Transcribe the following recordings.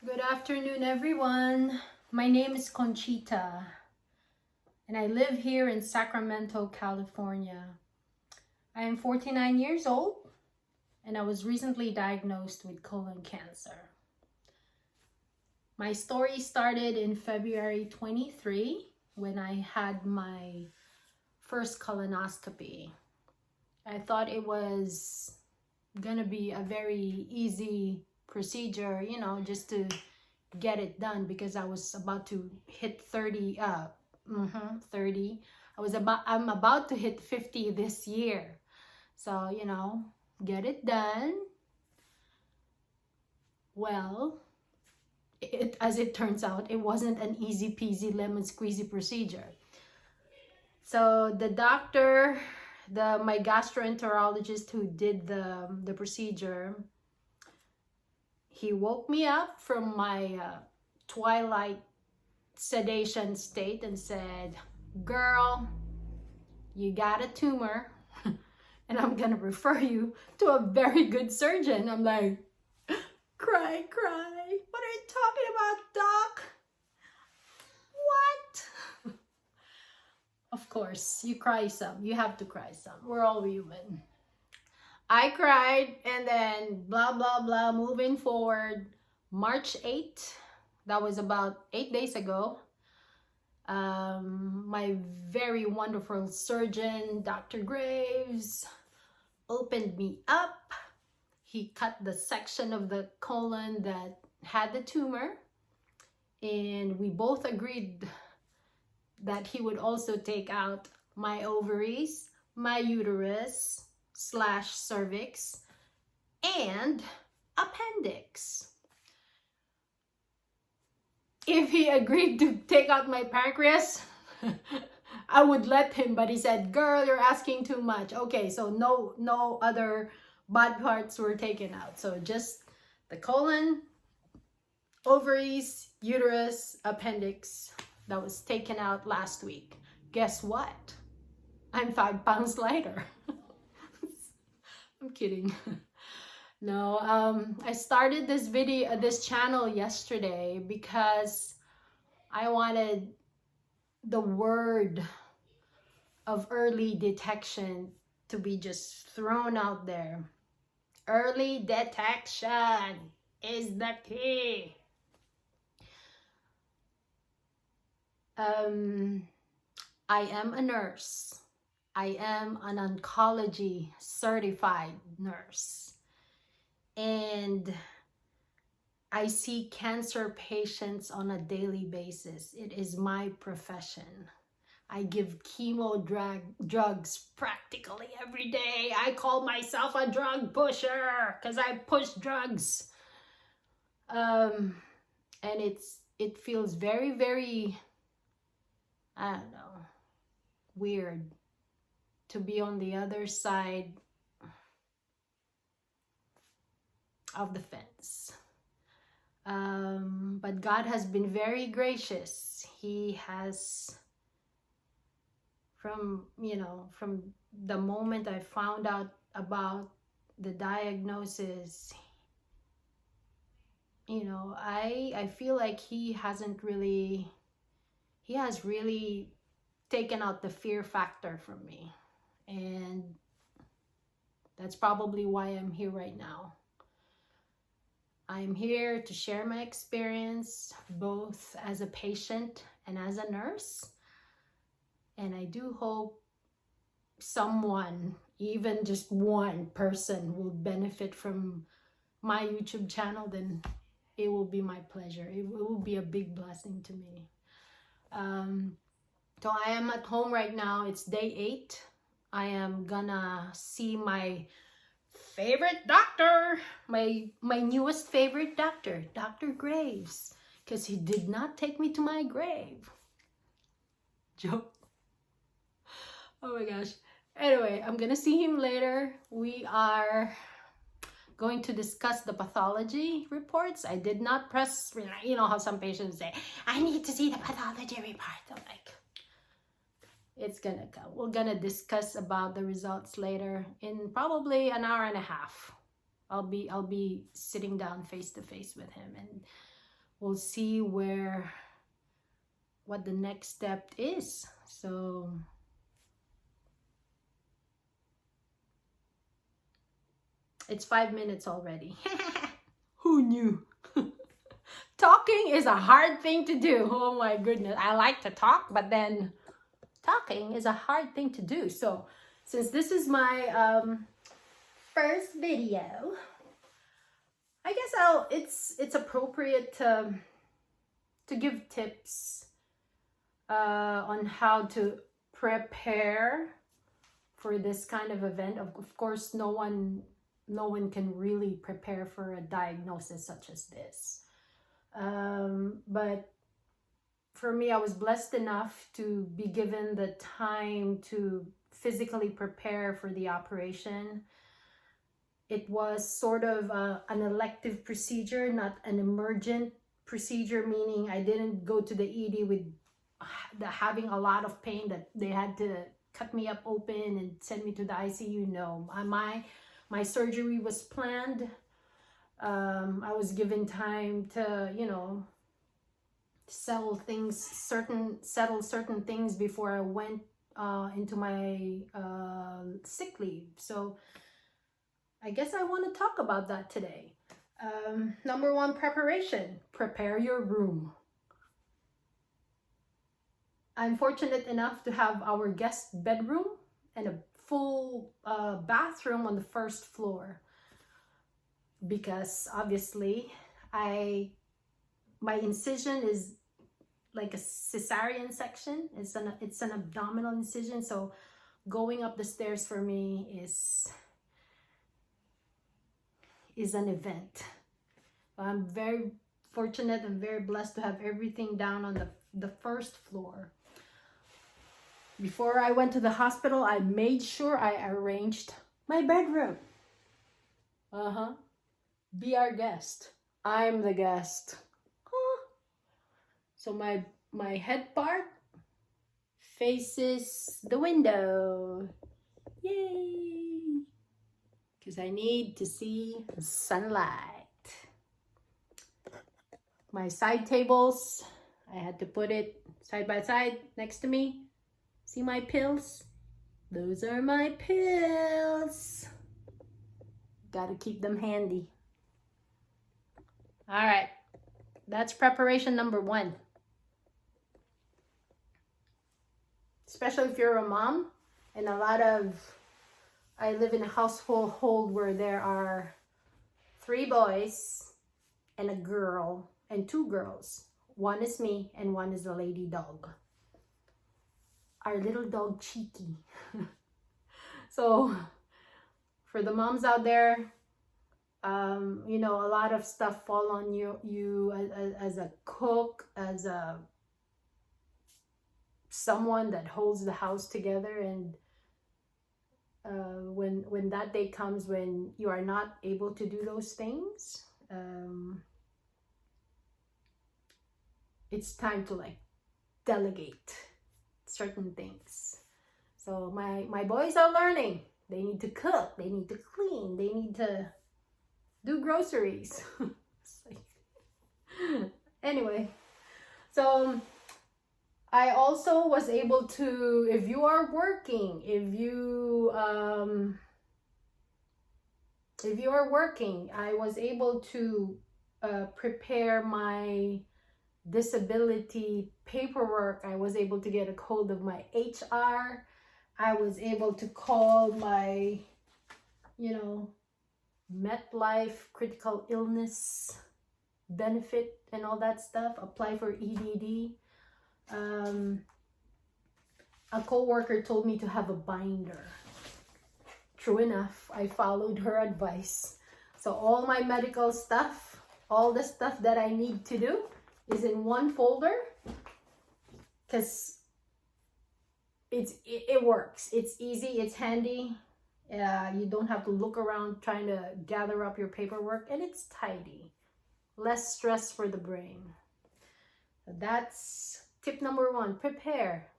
Good afternoon, everyone. My name is Conchita, and I live here in Sacramento, California. I am 49 years old, and I was recently diagnosed with colon cancer. My story started in February 23 when I had my first colonoscopy. I thought it was gonna be a very easy procedure, just to get it done because I was about to hit 30. 30. I'm about to hit 50 this year. So, get it done. Well, as it turns out, it wasn't an easy peasy lemon squeezy procedure. So the doctor, my gastroenterologist who did the procedure, he woke me up from my twilight sedation state and said, "Girl, you got a tumor and I'm gonna refer you to a very good surgeon." I'm like, cry. What are you talking about, doc? What? Of course, you cry some. You have to cry some. We're all human. I cried, and then blah, blah, blah, moving forward. March 8th, that was about 8 days ago. My very wonderful surgeon, Dr. Graves, opened me up. He cut the section of the colon that had the tumor, and we both agreed that he would also take out my ovaries, my uterus / cervix, and appendix. If he agreed to take out my pancreas, I would let him, but he said, "Girl, you're asking too much." Okay, so no other body parts were taken out. So just the colon, ovaries, uterus, appendix that was taken out last week. Guess what? I'm 5 pounds lighter. I'm kidding. No, I started this channel yesterday because I wanted the word of early detection to be just thrown out there. Early detection is the key. I am a nurse. I am an oncology certified nurse. And I see cancer patients on a daily basis. It is my profession. I give chemo drugs practically every day. I call myself a drug pusher because I push drugs. And it feels very, very, I don't know, weird to be on the other side of the fence. But God has been very gracious. He has, from the moment I found out about the diagnosis, I feel like he has really taken out the fear factor from me. And that's probably why I'm here right now. I'm here to share my experience, both as a patient and as a nurse. And I do hope someone, even just one person, will benefit from my YouTube channel. Then it will be my pleasure. It will be a big blessing to me. So I am at home right now. It's day 8. I am gonna see my favorite doctor, my newest favorite doctor, Dr. Graves, because he did not take me to my grave. Joke. Oh my gosh. Anyway, I'm gonna see him later. We are going to discuss the pathology reports. I did not press, how some patients say, "I need to see the pathology report." I'm like, it's gonna come. We're gonna discuss about the results later in probably an hour and a half. I'll be sitting down face to face with him, and we'll see what the next step is. So it's 5 minutes already. Who knew? Talking is a hard thing to do. Oh my goodness. I like to talk, but then talking is a hard thing to do. So since this is my first video, I guess it's appropriate to give tips on how to prepare for this kind of event. Of course, no one can really prepare for a diagnosis such as this. But for me, I was blessed enough to be given the time to physically prepare for the operation. It was sort of an elective procedure, not an emergent procedure, meaning I didn't go to the ED with having a lot of pain that they had to cut me up open and send me to the ICU. No, my surgery was planned. I was given time to, settle certain things before I went into my sick leave. So I guess I want to talk about that today. Number one, preparation. Prepare your room. I'm fortunate enough to have our guest bedroom and a full bathroom on the first floor, because obviously my incision is like a cesarean section. It's an abdominal incision, so going up the stairs for me is an event. I'm very fortunate and very blessed to have everything down on the first floor. Before I went to the hospital, I made sure I arranged my bedroom. Be our guest. I'm the guest. So my head part faces the window. Yay! Because I need to see sunlight. My side tables, I had to put it side by side next to me. See my pills? Those are my pills. Gotta keep them handy. All right, that's preparation number one. Especially if you're a mom, and I live in a household where there are 3 boys and a girl and 2 girls. One is me and one is a lady dog. Our little dog Cheeky. So for the moms out there, a lot of stuff fall on you as a cook, as someone that holds the house together. And when that day comes when you are not able to do those things, it's time to delegate certain things. So my boys are learning. They need to cook, they need to clean, they need to do groceries. Anyway, so I also was able to, if you are working, I was able to prepare my disability paperwork. I was able to get a hold of my HR. I was able to call my, MetLife critical illness benefit and all that stuff, apply for EDD. A co-worker told me to have a binder. True enough, I followed her advice. So all my medical stuff, all the stuff that I need to do is in one folder, because it works. It's easy, it's handy. You don't have to look around trying to gather up your paperwork, and it's tidy. Less stress for the brain. That's tip number one. Prepare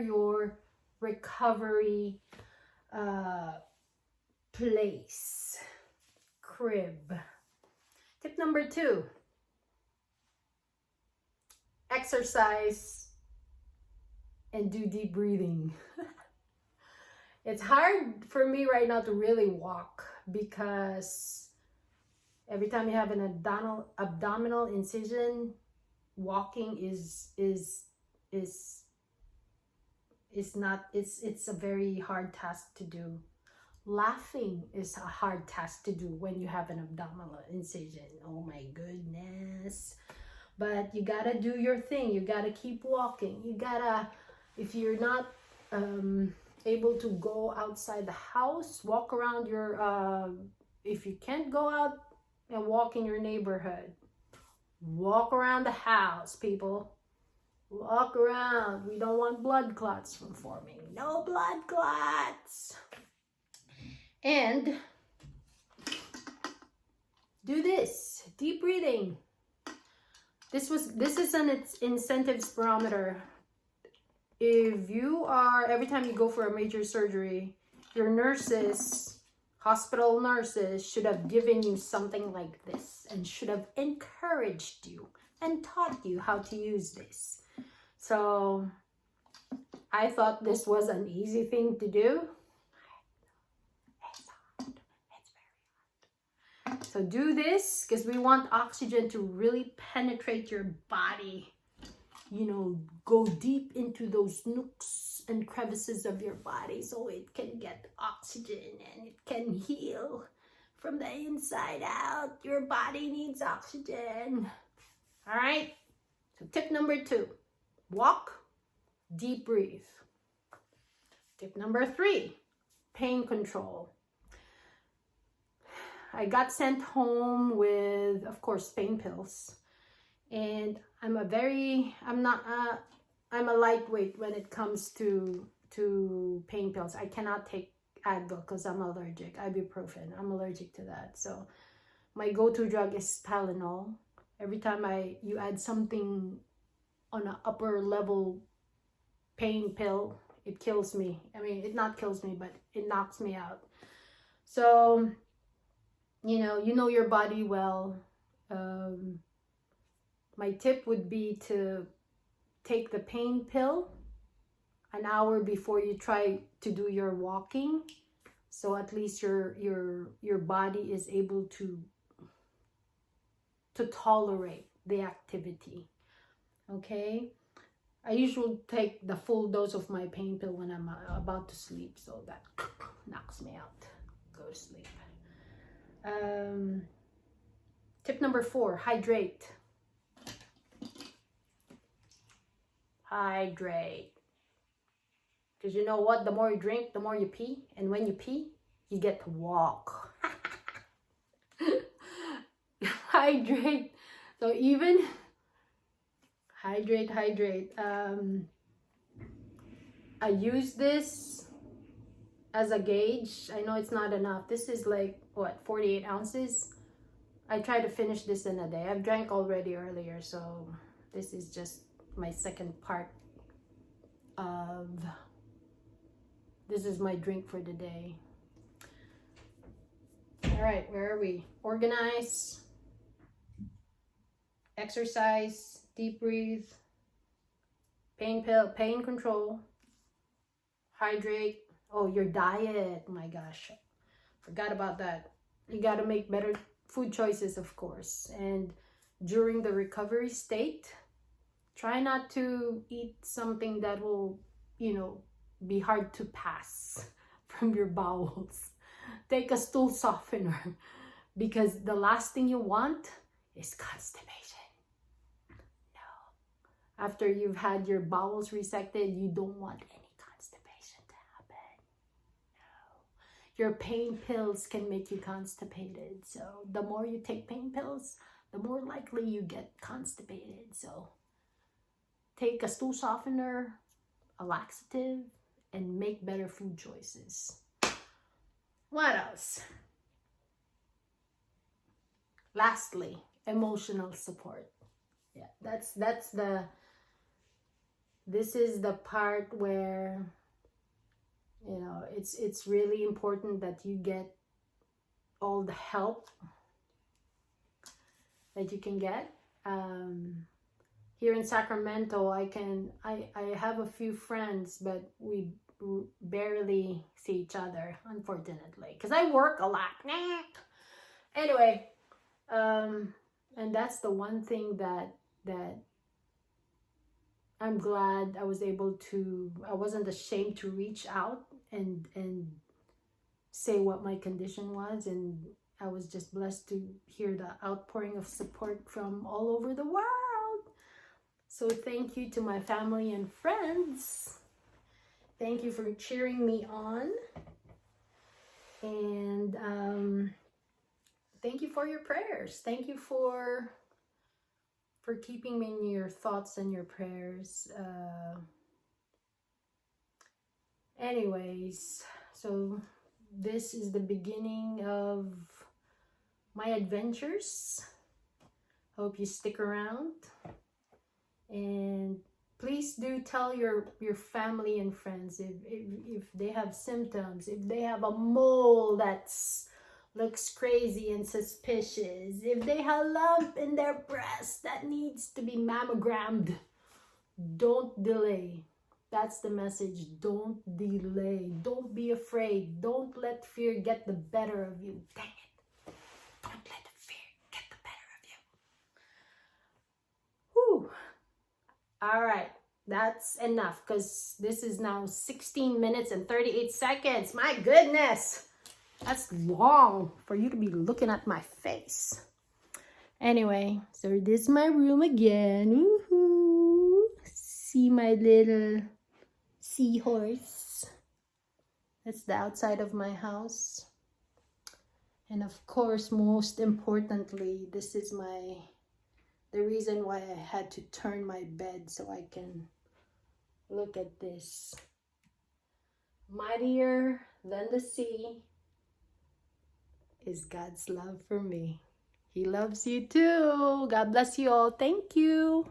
your recovery place, crib. Tip number two, exercise, and do deep breathing. It's hard for me right now to really walk because every time you have an abdominal incision, walking is not, it's a very hard task to do. Laughing is a hard task to do when you have an abdominal incision. Oh my goodness. But you gotta do your thing. You gotta keep walking. You gotta, if you're not able to go outside the house, walk around your, if you can't go out and walk in your neighborhood, walk around the house, people. Walk around. We don't want blood clots from forming. No blood clots. And do this, deep breathing. This is an incentives barometer. If you are, every time you go for a major surgery, your nurses, hospital nurses should have given you something like this and should have encouraged you and taught you how to use this. So I thought this was an easy thing to do. It's hard. It's very hard. So do this because we want oxygen to really penetrate your body. You know, go deep into those nooks and crevices of your body so it can get oxygen and it can heal from the inside out. Your body needs oxygen. All right. So tip number 2, walk, deep breathe. Tip number 3, pain control. I got sent home with, of course, pain pills. And I'm a lightweight when it comes to pain pills. I cannot take Advil because I'm allergic. Ibuprofen, I'm allergic to that. So my go-to drug is Tylenol. Every time you add something on an upper level pain pill, it kills me. I mean, it not kills me, but it knocks me out. So, you know your body well. My tip would be to take the pain pill an hour before you try to do your walking, so at least your body is able to tolerate the activity. Okay, I usually take the full dose of my pain pill when I'm about to sleep, so that knocks me out. Go to sleep. Tip number 4, hydrate. Hydrate. Because you know what? The more you drink, the more you pee. And when you pee, you get to walk. Hydrate. So even hydrate. I use this as a gauge. I know it's not enough. This is like, what, 48 ounces? I try to finish this in a day. I've drank already earlier, so this is just my second part of, this is my drink for the day. All right, where are we? Organize, exercise, deep breathe, pain control, hydrate. Oh, your diet. Oh my gosh, forgot about that. You got to make better food choices, of course. And during the recovery state, try not to eat something that will, be hard to pass from your bowels. Take a stool softener because the last thing you want is constipation. No. After you've had your bowels resected, you don't want any constipation to happen. No. Your pain pills can make you constipated. So the more you take pain pills, the more likely you get constipated. So take a stool softener, a laxative, and make better food choices. What else? Lastly, emotional support. Yeah, this is the part where, it's really important that you get all the help that you can get. here in Sacramento, I have a few friends, but we barely see each other, unfortunately, because I work a lot. Anyway, and that's the one thing that I'm glad I was able to. I wasn't ashamed to reach out and say what my condition was, and I was just blessed to hear the outpouring of support from all over the world. So thank you to my family and friends. Thank you for cheering me on. And thank you for your prayers. Thank you for keeping me in your thoughts and your prayers. Anyways, so this is the beginning of my adventures. Hope you stick around. And please do tell your family and friends if they have symptoms, if they have a mole that's looks crazy and suspicious, if they have a lump in their breast that needs to be mammogrammed. Don't delay. That's the message. Don't delay. Don't be afraid. Don't let fear get the better of you. Dang it. Don't let the fear get the better of you. Whew. All right. That's enough, because this is now 16 minutes and 38 seconds. My goodness. That's long for you to be looking at my face. Anyway, so this is my room again. Woohoo! See my little seahorse. That's the outside of my house. And of course, most importantly, this is the reason why I had to turn my bed so I can look at this. Mightier than the sea is God's love for me. He loves you too. God bless you all. Thank you.